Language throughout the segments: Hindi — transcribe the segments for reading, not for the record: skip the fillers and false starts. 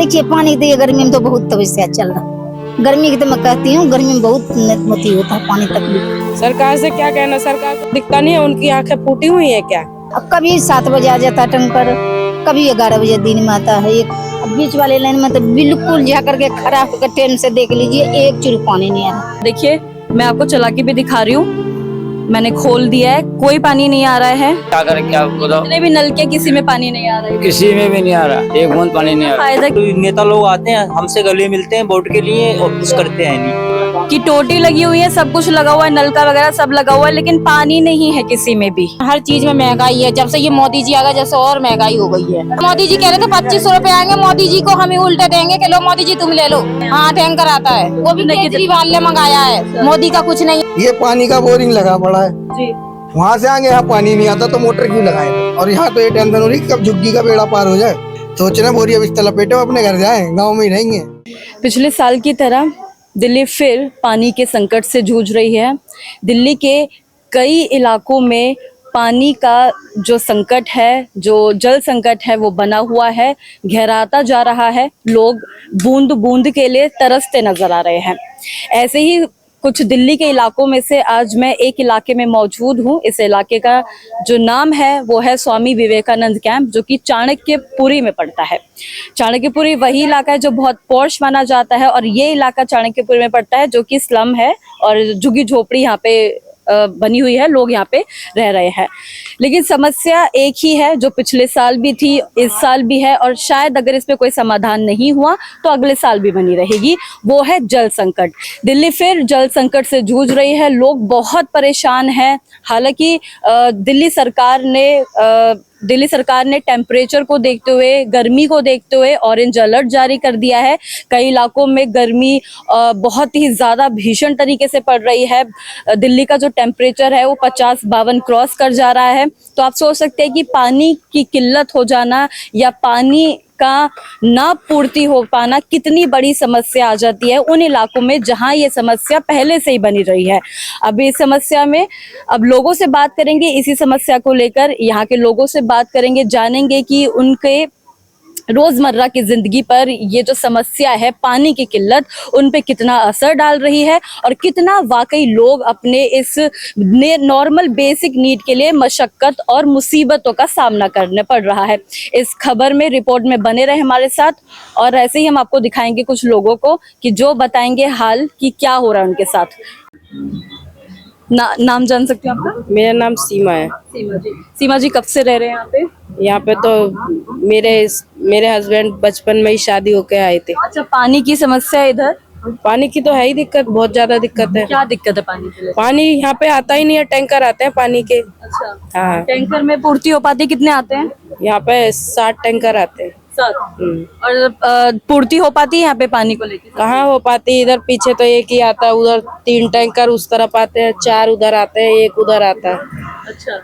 देखिए पानी तो ये गर्मी में तो बहुत तपस्या चल रहा। गर्मी की तो मैं कहती हूँ, गर्मी में बहुत मोती होता है पानी तकलीफ। सरकार से क्या कहना, सरकार को दिखता नहीं है, उनकी आंखें फूटी हुई है क्या? अब कभी 7 बजे आ जाता टैंकर, कभी 11 बजे दिन में आता है। एक बीच वाले लाइन में तो बिल्कुल जा करके खड़ा होकर ट्रेन से देख लीजिए, एक चुरुक पानी नहीं आ रहा। देखिए मैं आपको चला के भी दिखा रही हूँ, मैंने खोल दिया है, कोई पानी नहीं आ रहा है। क्या करें, क्या बताओ? जितने भी नल के किसी में पानी नहीं आ रहा है, किसी में भी नहीं आ रहा, एक बूंद पानी नहीं आ रहा। फायदा तो नेता लोग आते हैं, हमसे गले मिलते हैं वोट के लिए और कुछ करते हैं नहीं। कि टोटी लगी हुई है, सब कुछ लगा हुआ है, नलका वगैरह सब लगा हुआ है, लेकिन पानी नहीं है किसी में भी। हर चीज में महंगाई है। जब से ये मोदी जी आ गए, जैसे और महंगाई हो गई है। मोदी जी कह रहे थे 2500 रुपए आएंगे, मोदी जी को हम ही उल्टे देंगे कि लो मोदी जी तुम ले लो। हाँ टैंकर आता है, वो भी केजरीवाल ने मंगाया है, मोदी का कुछ नहीं। ये पानी का बोरिंग लगा पड़ा है जी। वहाँ से आगे यहाँ पानी नहीं आता तो मोटर क्यों लगाए? और यहाँ तो ये टेंशन हो रही कब झुग्गी का बेड़ा पार हो जाए। सोच रहे बोरिया बिस्तर लपेटे अपने घर जाए, गाँव में ही रहेंगे। पिछले साल की तरह दिल्ली फिर पानी के संकट से जूझ रही है। दिल्ली के कई इलाकों में पानी का जो संकट है, जो जल संकट है, वो बना हुआ है, गहराता जा रहा है। लोग बूंद बूंद के लिए तरसते नजर आ रहे हैं। ऐसे ही कुछ दिल्ली के इलाकों में से आज मैं एक इलाके में मौजूद हूँ। इस इलाके का जो नाम है वो है स्वामी विवेकानंद कैंप, जो कि चाणक्यपुरी में पड़ता है। चाणक्यपुरी वही इलाका है जो बहुत पॉश माना जाता है, और ये इलाका चाणक्यपुरी में पड़ता है जो कि स्लम है और झुग्गी झोपड़ी यहाँ पे बनी हुई है, लोग यहाँ पे रह रहे हैं। लेकिन समस्या एक ही है जो पिछले साल भी थी, इस साल भी है, और शायद अगर इस पे कोई समाधान नहीं हुआ तो अगले साल भी बनी रहेगी। वो है जल संकट। दिल्ली फिर जल संकट से जूझ रही है, लोग बहुत परेशान हैं। हालांकि दिल्ली सरकार ने टेम्परेचर को देखते हुए, गर्मी को देखते हुए ऑरेंज अलर्ट जारी कर दिया है। कई इलाकों में गर्मी बहुत ही ज़्यादा भीषण तरीके से पड़ रही है। दिल्ली का जो टेम्परेचर है वो 50-52 क्रॉस कर जा रहा है। तो आप सोच सकते हैं कि पानी की किल्लत हो जाना या पानी का ना पूर्ति हो पाना कितनी बड़ी समस्या आ जाती है उन इलाकों में जहां ये समस्या पहले से ही बनी रही है। अब इस समस्या में अब लोगों से बात करेंगे, इसी समस्या को लेकर यहाँ के लोगों से बात करेंगे, जानेंगे कि उनके रोजमर्रा की जिंदगी पर ये जो समस्या है पानी की किल्लत, उन पे कितना असर डाल रही है और कितना वाकई लोग अपने इस नॉर्मल बेसिक नीड के लिए मशक्कत और मुसीबतों का सामना करने पड़ रहा है। इस खबर में, रिपोर्ट में बने रहे हमारे साथ, और ऐसे ही हम आपको दिखाएंगे कुछ लोगों को कि जो बताएंगे हाल कि क्या हो रहा है उनके साथ। नाम जान सकते हो आपका? मेरा नाम सीमा है। सीमा जी कब से रह रहे हैं यहाँ पे? यहाँ पे तो मेरे हस्बैंड बचपन में ही शादी होके आए थे। अच्छा, पानी की समस्या है इधर? पानी की तो है ही दिक्कत, बहुत ज्यादा दिक्कत है। क्या दिक्कत है पानी के लिए? पानी यहाँ पे आता ही नहीं है, टैंकर आते हैं पानी के। अच्छा, हाँ, टैंकर में पूर्ति हो पाती? कितने आते हैं? यहाँ पे 60 टैंकर आते हैं। 7। और पूर्ति हो पाती है यहाँ पे पानी को लेकर? कहाँ हो पाती, इधर पीछे तो एक ही आता है, उधर 3 टैंकर उस तरफ आते हैं, 4 उधर आते हैं, 1 उधर आता है। अच्छा,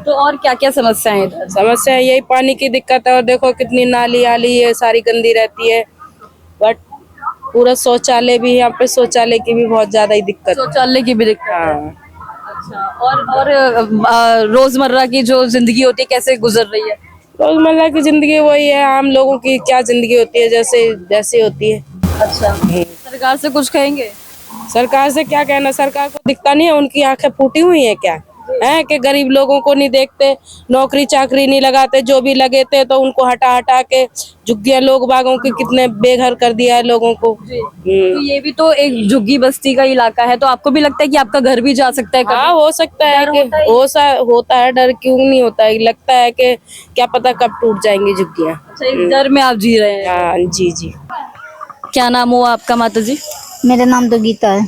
तो और क्या क्या समस्याएं इधर? समस्या यही पानी की दिक्कत है। और देखो कितनी नाली आली है, सारी गंदी रहती है। बट पूरा शौचालय भी, यहाँ पे शौचालय की भी बहुत ज्यादा ही दिक्कत है। शौचालय की भी दिक्कत है। हाँ। अच्छा, और रोजमर्रा की जो जिंदगी होती है कैसे गुजर रही है? रोजमर्रा की जिंदगी वही है, आम लोगों की क्या जिंदगी होती है, जैसे होती है। अच्छा, सरकार से कुछ कहेंगे? सरकार से क्या कहना, सरकार को दिखता नहीं है, उनकी आंखें फूटी हुई है क्या है कि गरीब लोगों को नहीं देखते, नौकरी चाकरी नहीं लगाते, जो भी लगे थे तो उनको हटा हटा के झुग्गियां लोग बागों के कितने बेघर कर दिया है लोगों को। तो ये भी तो एक झुग्गी बस्ती का इलाका है, तो आपको भी लगता है कि आपका घर भी जा सकता है कभी? हाँ, हो सकता है कि होता है, डर क्यों नहीं होता है, लगता है कि क्या पता कब टूट जाएंगी झुग्गियां। अच्छा, इस डर में आप जी रहे हैं? हाँ जी जी। क्या नाम हुआ आपका माता जी? मेरा नाम तो गीता है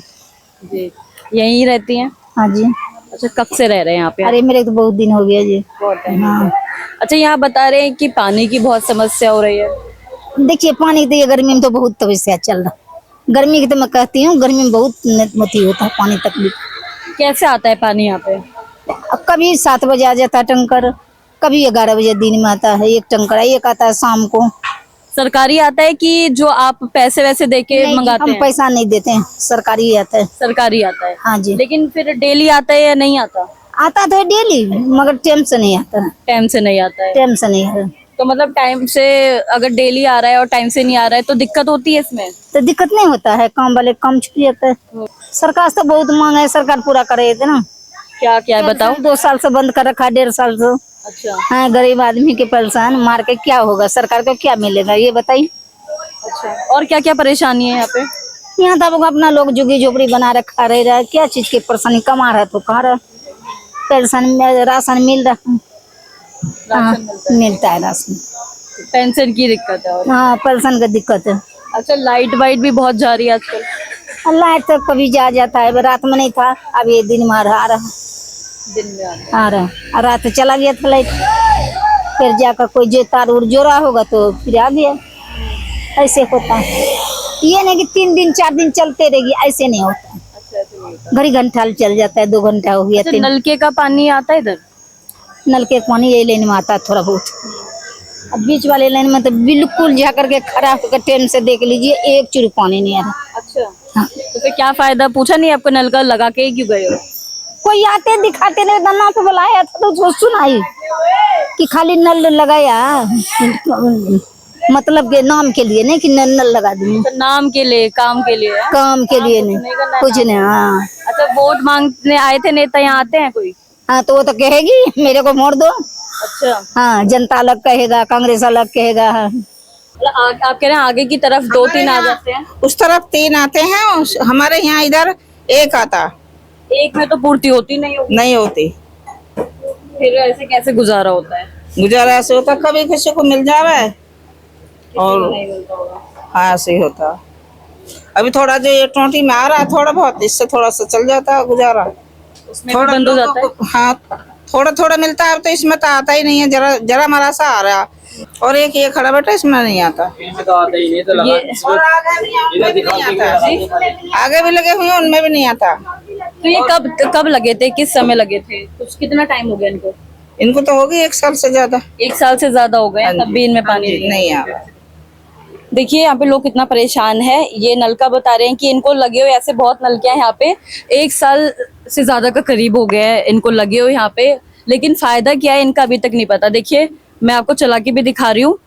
जी। यहीं रहती हैं? हाँ जी। अच्छा, कब से रह रहे हैं यहाँ पे? अरे मेरे तो बहुत दिन हो गया जी। हाँ। अच्छा, यहाँ बता रहे हैं कि पानी की बहुत समस्या हो रही है। देखिए पानी तो ये गर्मी में तो बहुत तपस्या चल रहा। गर्मी की तो मैं कहती हूँ, गर्मी में बहुत मोती होता है पानी तकलीफ। कैसे आता है पानी यहाँ पे? अब कभी 7 बजे आ जाता टैंकर, कभी 11 बजे दिन में आता है। एक टैंकर एक आता है शाम को। सरकारी आता है कि जो आप पैसे वैसे देके मंगाते हम हैं? पैसा नहीं देते हैं, सरकारी आता है। सरकारी आता है? हाँ जी। लेकिन फिर डेली आता है या नहीं आता? आता तो है डेली, मगर टाइम से नहीं आता है। टाइम से नहीं आता है? टाइम से नहीं है। तो मतलब टाइम से अगर डेली आ रहा है और टाइम से नहीं आ रहा है तो दिक्कत होती है इसमें। तो दिक्कत नहीं होता है, काम वाले कम छुट जाता है। सरकार से तो बहुत मांग है, सरकार पूरा करे थे ना। क्या क्या है बताओ। 2 साल से बंद कर रखा, 1.5 साल से। अच्छा हाँ, गरीब आदमी के परेशान मार के क्या होगा, सरकार को क्या मिलेगा ये बताइए। अच्छा, और क्या क्या परेशानी है यहाँ पे। यहाँ तब अपना लोग झुग्गी झोपड़ी बना रखा रहा, क्या चीज की परेशानी, कमा रहा तो कहा रहा, पेंशन राशन मिल रहा है। हाँ, मिलता है राशन। पेंशन की दिक्कत है और हाँ, पेंशन का दिक्कत है। अच्छा, लाइट वाइट भी बहुत जा रही है आजकल। लाइट तो कभी जा जाता है, रात में नहीं था, अब ये दिन में आ रहा दिन में आ रहा और रात चला गया था लाइट, फिर जाकर कोई जो तार उड़ जोड़ा होगा तो फिर आ गया। ऐसे होता है, ये नहीं कि 3 दिन 4 दिन चलते रहेगी, ऐसे नहीं होता। घड़ी घंटा चल जाता है, 2 घंटा हो गया। अच्छा, नलके का पानी आता है इधर। नलके का पानी यही लाइन में आता है थोड़ा बहुत, अब बीच वाले लाइन में तो बिल्कुल जा करके खड़ा होकर ट्रेन से देख लीजिए, एक चुरुक पानी नहीं आ रहा। अच्छा, हाँ। तो फिर क्या फायदा, पूछा नहीं आपको नलका लगा के ही क्यों गए हो। कोई आते दिखाते नहीं, दाना पे बुलाया था तो उसको सुनाई कि खाली नल लगाया, मतलब के नाम के लिए नहीं कि नल लगा दूं, तो नाम के लिए, काम के लिए है? काम के लिए नहीं, कुछ नहीं। हाँ अच्छा, वोट मांगने आए थे नेता, यहाँ आते हैं कोई। हाँ, तो वो तो कहेगी मेरे को मोड़ दो। अच्छा, हाँ, जनता अलग कहेगा, कांग्रेस अलग कहेगा। मतलब आप कह रहे हैं आगे की तरफ 2-3 आ जाते हैं। उस तरफ 3 आते हैं, हमारे यहाँ इधर 1 आता। एक में तो पूर्ति होती नहीं होगी, नहीं होती, फिर ऐसे कैसे गुजारा होता है। गुजारा ऐसे होता, कभी किसी को मिल जावे और नहीं मिलता होगा। हाँ ऐसे ही होता। अभी थोड़ा जो ये टोटी में आ रहा है थोड़ा बहुत, इससे थोड़ा सा चल जाता है गुजारा। उसमें भी बंद हो जाता है। हाँ, थोड़ा थोड़ा मिलता है, अब तो इसमें तो आता ही नहीं है, जरा जरा मरा सा आ रहा। और एक ये खड़ा बेटा, इसमें नहीं आता। तो आता ही नहीं, तो लगा ये और आगे भी उनमें भी नहीं आता, आगे भी लगे हुए हैं उनमें भी नहीं आता। तो ये कब लगे थे, किस समय लगे थे, कुछ कितना टाइम हो गया इनको। इनको तो होगी 1 साल से ज्यादा। 1 साल से ज्यादा हो गए हैं, तब भी इनमें पानी नहीं आ रहा। देखिए यहाँ पे लोग कितना परेशान है। ये नलका बता रहे हैं कि इनको लगे हुए ऐसे बहुत नलके हैं यहाँ पे, 1 साल से ज्यादा का करीब हो गया है इनको लगे हुए यहाँ पे, लेकिन फायदा क्या है इनका अभी तक नहीं पता। देखिए मैं आपको चला के भी दिखा रही हूँ,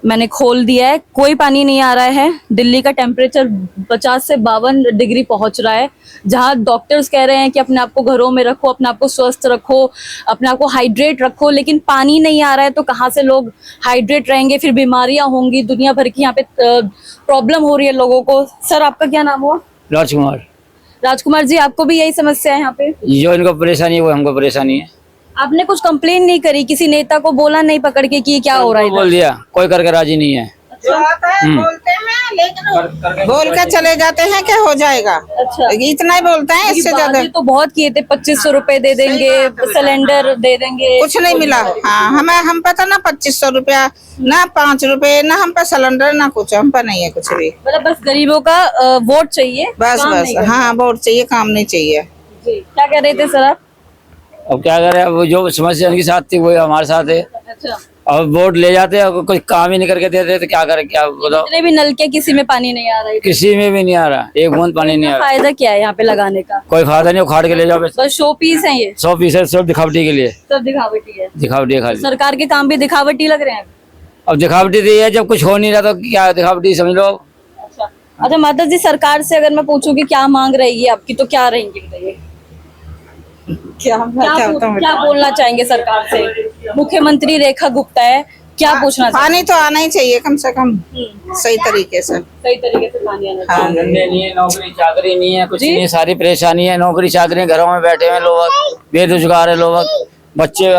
मैंने खोल दिया है, कोई पानी नहीं आ रहा है। दिल्ली का टेम्परेचर 50 से 52 डिग्री पहुंच रहा है, जहां डॉक्टर्स कह रहे हैं कि अपने आप को घरों में रखो, अपने आप को स्वस्थ रखो, अपने आप को हाइड्रेट रखो, लेकिन पानी नहीं आ रहा है तो कहाँ से लोग हाइड्रेट रहेंगे, फिर बीमारियां होंगी, दुनिया भर की यहाँ पे प्रॉब्लम हो रही है लोगों को। सर आपका क्या नाम हुआ। राजकुमार। राजकुमार जी, आपको भी यही समस्या है यहाँ पे। जो इनको परेशानी है वो हमको परेशानी है। आपने कुछ कंप्लेन नहीं करी, किसी नेता को बोला नहीं पकड़ के कि क्या हो रहा है इधर? बोल दिया, कोई करके राजी नहीं है। जो आता है बोलते हैं, लेकिन बोल के चले जाते हैं कि हो जाएगा। अच्छा, इतना ही बोलते हैं, इससे ज्यादा बाजी तो बहुत किए थे, 2500 रुपए दे देंगे, सिलेंडर दे देंगे, कुछ नहीं मिला। हाँ, हम पे तो ना 2500 रुपया, ना 5 रुपए, ना हम पे सिलेंडर, ना कुछ हम पे नहीं है कुछ भी। मतलब बस गरीबों का वोट चाहिए, बस काम बस नहीं करना। हाँ, वोट चाहिए, काम नहीं चाहिए। जी, क्या कह रहे थे सर आप। अब क्या करें, वो जो समस्या उनके साथ थी वो हमारे साथ है। अच्छा, और वोट ले जाते हैं, कोई काम ही नहीं करके देते तो क्या करें, क्या बताओ। जितने भी नलके किसी में पानी नहीं आ रहा है, किसी में भी नहीं आ रहा, एक बूंद पानी नहीं आ रहा। फायदा क्या है यहाँ पे लगाने का। कोई फायदा नहीं, उखाड़ के ले जाओ बस। बस शो पीस है ये, 100% सब दिखावटी के लिए, सब दिखावटी है। दिखावटी है खाली। सरकार के काम भी दिखावटी लग रहे हैं। अब दिखावटी दी है, जब कुछ हो नहीं रहा तो क्या दिखावटी समझ लो। अच्छा अच्छा, माता जी सरकार से अगर मैं पूछूं कि क्या मांग रहेगी आपकी तो क्या रहेंगी बताइए। क्या बोलना चाहेंगे सरकार से। मुख्यमंत्री रेखा गुप्ता है, क्या पूछना चाहेंगे। पानी तो आना ही चाहिए कम से कम, सही तरीके से। सही तरीके से पानी आना हाँ, धंधे नहीं है, नौकरी चाकरी नहीं है, कुछ नहीं है, सारी परेशानी है। नौकरी चाकरी, घरों में बैठे हुए लोग, बेरोजगार है लोग, बच्चे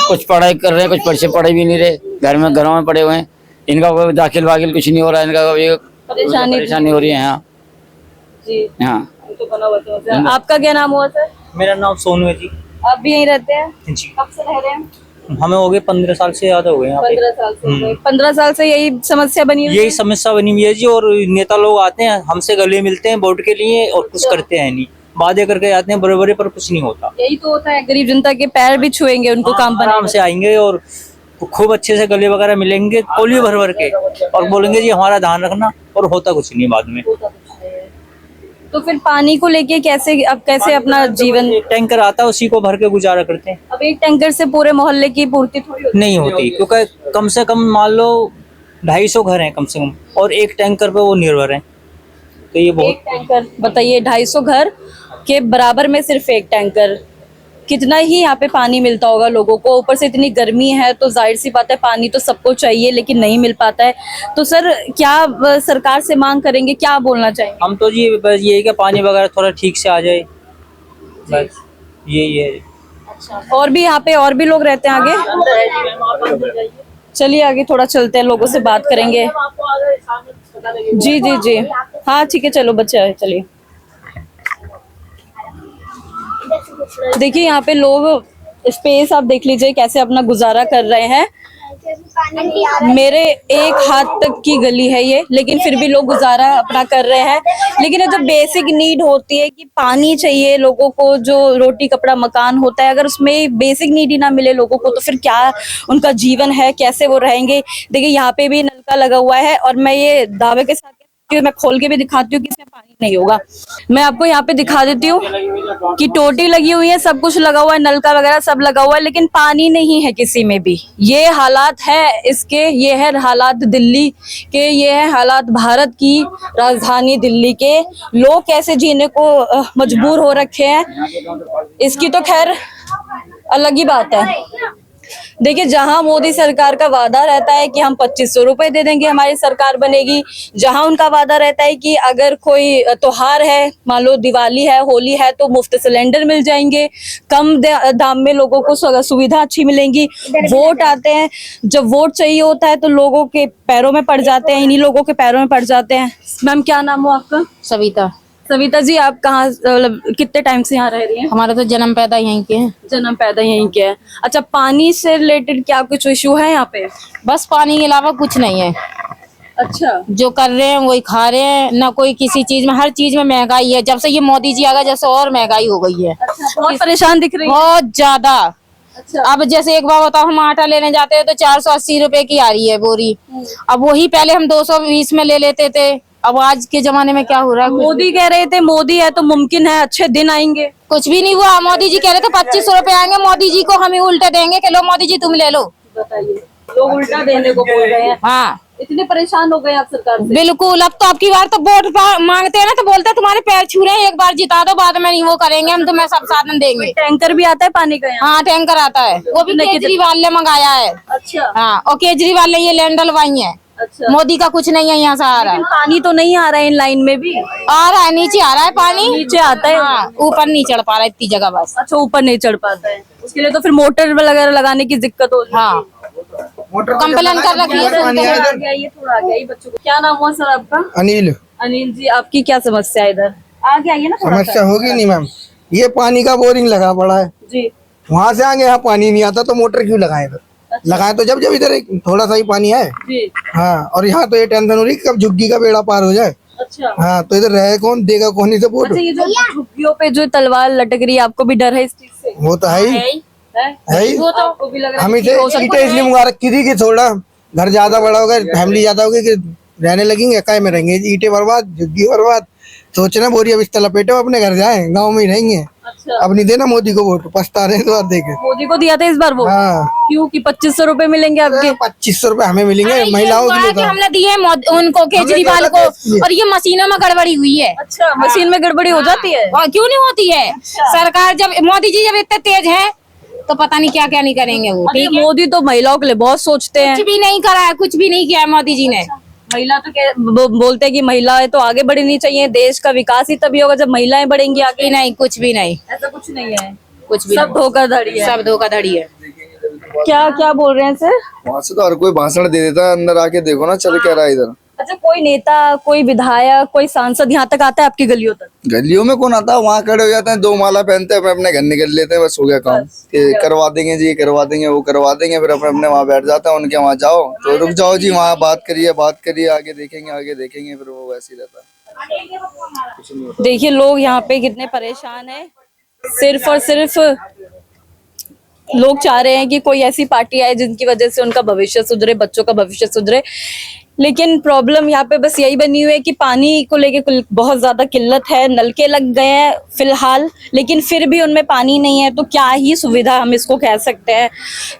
कुछ पढ़ाई कर रहे हैं, कुछ बच्चे पढ़े भी नहीं रहे, घर में घरों में पड़े हुए हैं। इनका कोई दाखिल वाकिल कुछ नहीं हो रहा है, इनका कोई परेशानी हो रही है। हाँ जी, हाँ। तो बना हुआ था सर। आपका क्या नाम हुआ सर। मेरा नाम सोनू है जी। आप भी यहीं रहते हैं, जी, कब से रह रहे हैं। हमें हो गए 15 साल से ज्यादा हो गए यहाँ पे। 15 साल से हो गए। 15 साल से यही समस्या बनी हुई यही है? समस्या बनी हुई है जी। और नेता लोग आते हैं, हमसे गले मिलते हैं वोट के लिए और कुछ करते हैं नहीं, वादे करके जाते हैं बड़े बड़े, पर कुछ नहीं होता। यही तो होता है, गरीब जनता के पैर भी छुएंगे, उनको काम आराम से आएंगे और खूब अच्छे से गले वगैरह मिलेंगे कोली भर भर के, और बोलेंगे जी हमारा ध्यान रखना, और होता कुछ नहीं बाद में। तो फिर पानी को लेके कैसे अब कैसे अपना जीवन, एक टैंकर आता है उसी को भर के गुजारा करते हैं। अब एक टैंकर से पूरे मोहल्ले की पूर्ति थोड़ी होती नहीं होती क्योंकि कम से कम मान लो 250 घर हैं कम से कम, और एक टैंकर पे वो निर्भर है, तो ये है। बहुत एक टैंकर बताइए, 250 घर के बराबर में सिर्फ एक टैंकर, कितना ही यहाँ पे पानी मिलता होगा लोगों को। ऊपर से इतनी गर्मी है तो जाहिर सी बात है पानी तो सबको चाहिए लेकिन नहीं मिल पाता है। तो सर क्या सरकार से मांग करेंगे, क्या बोलना चाहेंगे? हम तो जी बस ये है कि पानी वगैरह थोड़ा ठीक से आ जाए, बस यही है। और भी यहाँ पे और भी लोग रहते हैं आगे, चलिए आगे थोड़ा चलते हैं, लोगों से बात करेंगे। जी जी जी, हाँ ठीक है, चलो बच्चे चलिए। देखिए यहाँ पे लोग, स्पेस आप देख लीजिए कैसे अपना गुजारा कर रहे हैं। मेरे एक हाथ तक की गली है ये, लेकिन फिर भी लोग गुजारा अपना कर रहे हैं। लेकिन ये जो बेसिक नीड होती है कि पानी चाहिए लोगों को, जो रोटी कपड़ा मकान होता है, अगर उसमें बेसिक नीड ही ना मिले लोगों को तो फिर क्या उनका जीवन है, कैसे वो रहेंगे? देखिए यहाँ पे भी नलका लगा हुआ है और मैं ये दावे के साथ मैं खोल के भी दिखाती हूँ कि इसमें पानी नहीं होगा। मैं आपको यहाँ पे दिखा देती हूँ कि टोटी लगी हुई है, सब कुछ लगा हुआ है, नलका वगैरह सब लगा हुआ है, लेकिन पानी नहीं है किसी में भी। ये हालात है इसके, ये है हालात दिल्ली के, ये है हालात भारत की राजधानी दिल्ली के। लोग कैसे जीने को मजबूर हो रखे हैं, इसकी तो खैर अलग ही बात है। देखिए जहां मोदी सरकार का वादा रहता है कि हम 2500 रुपए दे देंगे, हमारी सरकार बनेगी, जहां उनका वादा रहता है कि अगर कोई त्योहार है, मान लो दिवाली है, होली है, तो मुफ्त सिलेंडर मिल जाएंगे, कम दाम में लोगों को सुविधा अच्छी मिलेंगी। वोट आते हैं, जब वोट चाहिए होता है तो लोगों के पैरों में पड़ जाते हैं, इन्हीं लोगों के पैरों में पड़ जाते हैं। मैम क्या नाम हो आपका? सविता। सविता जी, आप कहाँ मतलब कितने टाइम से यहाँ रह रही हैं? हमारा तो जन्म पैदा यहीं के है। जन्म पैदा यहीं के है। अच्छा, पानी से रिलेटेड क्या कुछ इशू है यहाँ पे? बस पानी के अलावा कुछ नहीं है। अच्छा, जो कर रहे हैं वही खा रहे हैं, ना कोई किसी चीज में, हर चीज में महंगाई है। जब से ये मोदी जी आ गए जब से और महंगाई हो गई है। बहुत परेशान दिख रही है। बहुत ज्यादा। अच्छा, अब जैसे एक बार बताओ, हम आटा लेने जाते हैं तो 480 रुपए की आ रही है बोरी। अब वही पहले हम 220 में ले लेते थे। अब आज के जमाने में क्या हो रहा है? मोदी कह रहे थे मोदी है तो मुमकिन है अच्छे दिन आएंगे, कुछ भी नहीं हुआ। मोदी जी कह रहे थे 2500 रुपए आएंगे, मोदी जी को हम ही उल्टे देंगे कि लो मोदी जी तुम ले लो। बताइए, लोग उल्टा देने को बोल रहे हैं। हाँ, इतने परेशान हो गए आप सरकार से? बिल्कुल। अब तो आपकी बार तो वोट मांगते हैं ना तो बोलते हैं तुम्हारे पैर छू रहे हैं, एक बार जिता दो, बाद में नहीं वो करेंगे, हम तुम्हें सब साधन देंगे। टैंकर भी आता है पानी का यहाँ? हाँ, टैंकर आता है, वो भी केजरीवाल ने मंगाया है। अच्छा। हाँ, और केजरीवाल ने ये लैंड डलवाई है। अच्छा, मोदी का कुछ नहीं है यहाँ से आ रहा है। पानी तो नहीं आ रहा है इन लाइन में भी? आ रहा है, नीचे आ रहा है पानी, नीचे आता है। हाँ, ऊपर नहीं चढ़ पा रहा है इतनी जगह बस। अच्छा, ऊपर नहीं चढ़ पाता है, उसके लिए तो फिर मोटर वगैरह लगाने की दिक्कत हो रही है। हाँ, मोटर कंप्लेन कर रखी है। पानी है इधर। ये थोड़ा आगे आइए बच्चों को। क्या नाम हुआ सर आपका? अनिल। अनिल जी, आपकी क्या समस्या है? इधर आगे आइए ना थोड़ा सा। समस्या होगी नहीं मैम, ये पानी का बोरिंग लगा पड़ा है, जी। वहाँ से आगे यहाँ पानी नहीं आता तो मोटर क्यों लगाए इधर? लगाए तो जब जब इधर एक थोड़ा सा ही पानी है। जी। हाँ, और यहाँ तो ये टेंशन हो रही कब झुग्गी का बेड़ा पार हो जाए। अच्छा। हाँ, तो इधर रहे कौन, देगा कौन इसे वोट? अच्छा, ये जो झुग्गियों पे जो तलवार लटक रही है, आपको भी डर है इस चीज से? वो तो है ही, है ही। वो तो आपको भी लग रहा है हम कि इसे हो सकता ईटें इसलिए मंगा रखी थी कि थोड़ा घर ज्यादा बड़ा होगा, फैमिली ज्यादा होगी, कि रहने लगेंगे, काय में रहेंगे, ईटें बर्बाद, झुग्गी बर्बाद। सोचना बोरिया बिस्तर लपेटे अपने घर जाए, गाँव में ही रहेंगे। अच्छा, अब नहीं देना मोदी को वोट, पछता रहे तो देखे। मोदी को दिया था इस बार वो? हाँ, क्यों कि 2500 रुपए मिलेंगे आपके? 2500 रुपए हमें मिलेंगे अरे ये महिलाओं के हुआ लिए कि तो। हमने दिए उनको, केजरीवाल को, और ये मशीनों में गड़बड़ी हुई है। अच्छा, मशीन में गड़बड़ी हो जाती है? और क्यों नहीं होती है? सरकार जब, मोदी जी जब इतने तेज हैं तो पता नहीं क्या क्या नहीं करेंगे वो। अरे ठीक है, मोदी तो महिलाओं के लिए बहुत सोचते हैं। कुछ भी नहीं करा है, कुछ भी नहीं किया है मोदी जी ने। महिला तो बोलते हैं कि महिलाएं तो आगे बढ़नी चाहिए, देश का विकास ही तभी होगा जब महिलाएं बढ़ेंगी आगे। नहीं, कुछ भी नहीं, ऐसा कुछ नहीं है, कुछ भी सब धोखाधड़ी है। सब धोखाधड़ी है। क्या क्या बोल रहे हैं सर? वहाँ से तो हर कोई भाषण दे देता है, अंदर आके देखो ना चल क्या रहा है इधर। अच्छा, कोई नेता, कोई विधायक, कोई सांसद यहाँ तक आता है आपकी गलियों तक? गलियों में कौन आता है, वहाँ खड़े हो जाते हैं, 2 माला पहनते हैं, अपने घर निकल लेते हैं, बस हो गया काम कि करवा देंगे जी, करवा देंगे, वो करवा देंगे, फिर अपने वहाँ बैठ जाते हैं। उनके वहाँ जाओ तो रुक जाओ जी, वहाँ बात करिए, आगे देखेंगे, फिर वो वैसे ही रहता है। देखिए लोग यहाँ पे कितने परेशान हैं, सिर्फ और सिर्फ लोग चाह रहे हैं कि कोई ऐसी पार्टी आए जिनकी वजह से उनका भविष्य सुधरे, बच्चों का भविष्य सुधरे। लेकिन प्रॉब्लम यहाँ पे बस यही बनी हुई है कि पानी को लेके बहुत ज्यादा किल्लत है। नलके लग गए हैं फिलहाल, लेकिन फिर भी उनमें पानी नहीं है, तो क्या ही सुविधा हम इसको कह सकते हैं।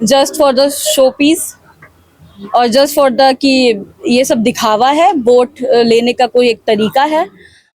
Just for the show piece और जस्ट फॉर द कि ये सब दिखावा है, वोट लेने का कोई एक तरीका है।